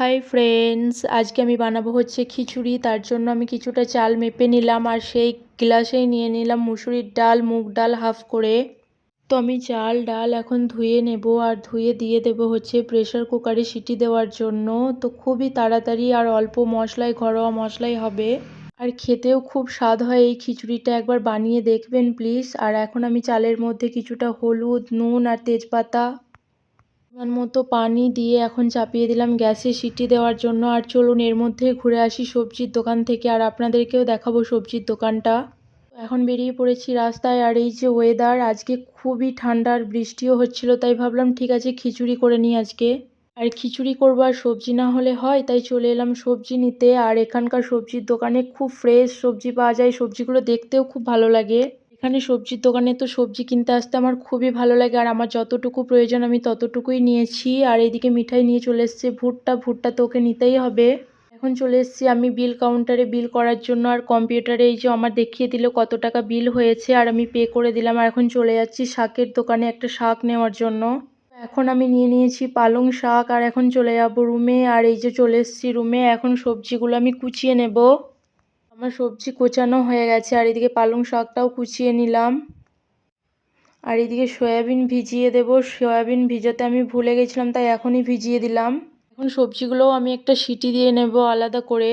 Hi friends, আজকে আমি বানাবো হচ্ছে খিচুড়ি। তার জন্য আমি কিছুটা চাল মেপে নিলাম আর সেই গ্লাসেই নিয়ে নিলাম মুসুরির ডাল, মুগ ডাল হাফ করে। তো আমি চাল ডাল এখন ধুয়ে নেব আর ধুয়ে দিয়ে দেব হচ্ছে প্রেসার কুকারে সিটি দেওয়ার জন্য। তো খুবই তাড়াতাড়ি আর অল্প মশলায়, ঘরোয়া মশলাই হবে আর খেতেও খুব স্বাদ হয় এই খিচুড়িটা। একবার বানিয়ে দেখবেন প্লিজ। আর এখন আমি চালের মধ্যে কিছুটা হলুদ, নুন আর তেজপাতা পরিমাণ মতো পানি দিয়ে এখন চাপিয়ে দিলাম গ্যাসে সিটি দেওয়ার জন্য। আর চলুন এর মধ্যে ঘুরে আসি সবজির দোকান থেকে আর আপনাদেরকেও দেখাবো সবজির দোকানটা। এখন বেরিয়ে পড়েছি রাস্তায়। আর এই যে ওয়েদার, আজকে খুবই ঠান্ডা আর বৃষ্টিও হচ্ছিল, তাই ভাবলাম ঠিক আছে খিচুড়ি করে নিই আজকে। আর খিচুড়ি করবো আর সবজি না হলে হয়, তাই চলে এলাম সবজি নিতে। আর এখানকার সবজির দোকানে খুব ফ্রেশ সবজি পাওয়া যায়, সবজিগুলো দেখতেও খুব ভালো লাগে। এখানে সবজির দোকানে তো সবজি কিনতে আসতে আমার খুবই ভালো লাগে আর আমার যতটুকু প্রয়োজন আমি ততটুকুই নিয়েছি। আর এইদিকে মিঠাই নিয়ে চলে এসেছে ভুট্টা তো ওকে নিতেই হবে। এখন চলে এসেছি আমি বিল কাউন্টারে বিল করার জন্য। আর কম্পিউটারে এই যে আমার দেখিয়ে দিল কত টাকা বিল হয়েছে আর আমি পে করে দিলাম। আর এখন চলে যাচ্ছি শাকের দোকানে একটা শাক নেওয়ার জন্য। এখন আমি নিয়ে নিয়েছি পালং শাক আর এখন চলে যাব রুমে। আর এই যে চলে এসেছি রুমে, এখন সবজিগুলো আমি কুচিয়ে নেব। আমার সবজি কোচানো হয়ে গেছে আর এদিকে পালং শাকটাও কুচিয়ে নিলাম। আর এদিকে সয়াবিন ভিজিয়ে দেব, সয়াবিন ভিজাতে আমি ভুলে গেছিলাম তাই এখনই ভিজিয়ে দিলাম। এখন সবজিগুলোও আমি একটা সিটি দিয়ে নেব আলাদা করে।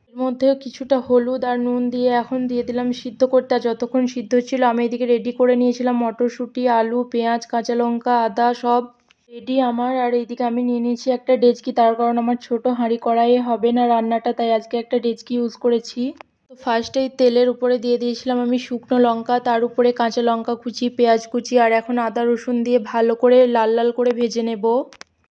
এর মধ্যেও কিছুটা হলুদ আর নুন দিয়ে এখন দিয়ে দিলাম সিদ্ধ করতে। আর যতক্ষণ সিদ্ধ হচ্ছিল আমি এদিকে রেডি করে নিয়েছিলাম মটরশুঁটি, আলু, পেঁয়াজ, কাঁচা লঙ্কা, আদা সব রেডি আমার। আর এইদিকে আমি নিয়ে নিয়েছি একটা ডেচকি, তার কারণ আমার ছোট হাঁড়ি কড়াইয়ে হবে না রান্নাটা, তাই আজকে একটা ডেচকি ইউজ করেছি। তো ফার্স্টেই তেলের উপরে দিয়ে দিয়েছিলাম আমি শুকনো লঙ্কা, তার উপরে কাঁচা লঙ্কা কুচি, পেঁয়াজ কুচি আর এখন আদা রসুন দিয়ে ভালো করে লাল লাল করে ভেজে নেব।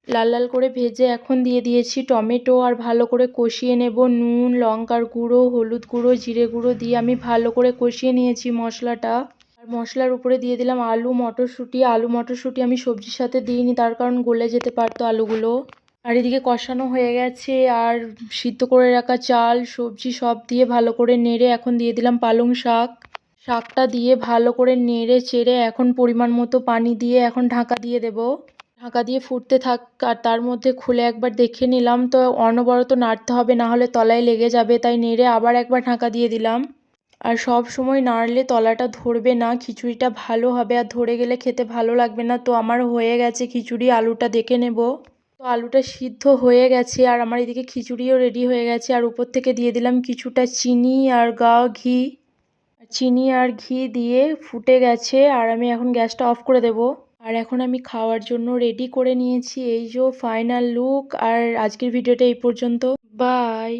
লাল লাল করে ভেজে এখন দিয়ে দিয়েছি টমেটো আর ভালো করে কষিয়ে নেব। নুন, লঙ্কার গুঁড়ো, হলুদ গুঁড়ো, জিরে গুঁড়ো দিয়ে আমি ভালো করে কষিয়ে নিয়েছি মশলাটা। আর মশলার উপরে দিয়ে দিলাম আলু মটরশুঁটি। আলু মটরশুঁটি আমি সবজির সাথে দিইনি, তার কারণ গলে যেতে পারতো আলুগুলো। আর এদিকে কষানো হয়ে গেছে আর সিদ্ধ করে রাখা চাল সবজি সব দিয়ে ভালো করে নেড়ে এখন দিয়ে দিলাম পালং শাক। শাকটা দিয়ে ভালো করে নেড়ে চেড়ে এখন পরিমাণ মতো পানি দিয়ে এখন ঢাকা দিয়ে দেব। ঢাকা দিয়ে ফুটতে থাক আর তার মধ্যে খুলে একবার দেখে নিলাম। তো অনবরত নাড়তে হবে, না হলে তলায় লেগে যাবে, তাই নেড়ে আবার একবার ঢাকা দিয়ে দিলাম। আর সব সময় নাড়লে তলাটা ধরবে না, খিচুড়িটা ভালো হবে আর ধরে গেলে খেতে ভালো লাগবে না। তো আমার হয়ে গেছে খিচুড়ি, আলুটা দেখে নেব। তো আলুটা সিদ্ধ হয়ে গেছে আর আমার এদিকে খিচুড়িও রেডি হয়ে গেছে। আর উপর থেকে দিয়ে দিলাম কিছুটা চিনি আর ঘি। চিনি আর ঘি দিয়ে ফুটে গেছে আর আমি এখন গ্যাসটা অফ করে দেব। আর এখন আমি খাওয়ার জন্য রেডি করে নিয়েছি, এই যে ফাইনাল লুক। আর আজকের ভিডিওটা এই পর্যন্ত, বাই।